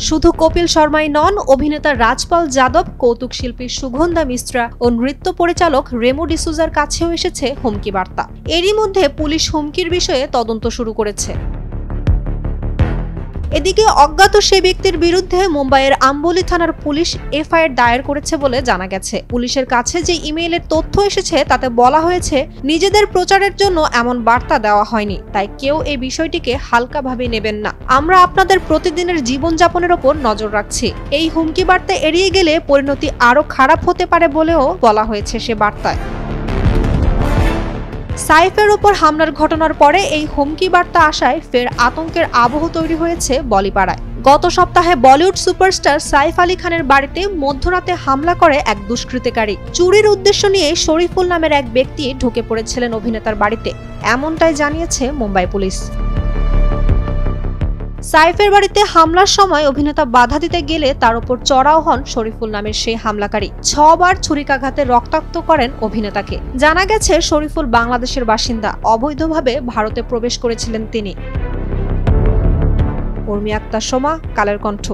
শুধু কপিল শর্মাই নন, অভিনেতা রাজপাল যাদব, কৌতুক শিল্পী সুগন্ধা মিশ্রা ও নৃত্য পরিচালক রেমো ডিসুজার কাছেও এসেছে হুমকি বার্তা। এরই মধ্যে পুলিশ হুমকির বিষয়ে তদন্ত শুরু করেছে। এদিকে অজ্ঞাত সে ব্যক্তির বিরুদ্ধে মুম্বাইয়ের আম্বোলি থানার পুলিশ এফআইআর দায়ের করেছে বলে জানা গেছে। পুলিশের কাছে যে ইমেইলের তথ্য এসেছে তাতে বলা হয়েছে, নিজেদের প্রচারের জন্য এমন বার্তা দেওয়া হয়নি, তাই কেউ এই বিষয়টিকে হালকাভাবে নেবেন না। আমরা আপনাদের প্রতিদিনের জীবনযাপনের ওপর নজর রাখছি। এই হুমকি বার্তা এড়িয়ে গেলে পরিণতি আরও খারাপ হতে পারে বলেও বলা হয়েছে সে বার্তায়। সাইফের ওপর হামলার ঘটনার পরে এই হুমকি বার্তা আসায় ফের আতঙ্কের আবহ তৈরি হয়েছে বলিপাড়ায়। গত সপ্তাহে বলিউড সুপারস্টার সাইফ আলী খানের বাড়িতে মধ্যরাতে হামলা করে এক দুষ্কৃতিকারী। চুরির উদ্দেশ্য নিয়ে শরীফুল নামের এক ব্যক্তি ঢুকে পড়েছিলেন অভিনেতার বাড়িতে, এমনটাই জানিয়েছে মুম্বাই পুলিশ। সাইফের বাড়িতে হামলার সময় অভিনেতা বাধা দিতে গেলে তার উপর চড়াও হন শরীফুল নামের সেই হামলাকারী। 6 বার ছুরিকাঘাতে রক্তাক্ত করেন অভিনেতাকে। জানা গেছে শরীফুল বাংলাদেশের বাসিন্দা, অবৈধভাবে ভারতে প্রবেশ করেছিলেন তিনি। উর্মি আক্তার সোমা, কালের কণ্ঠ।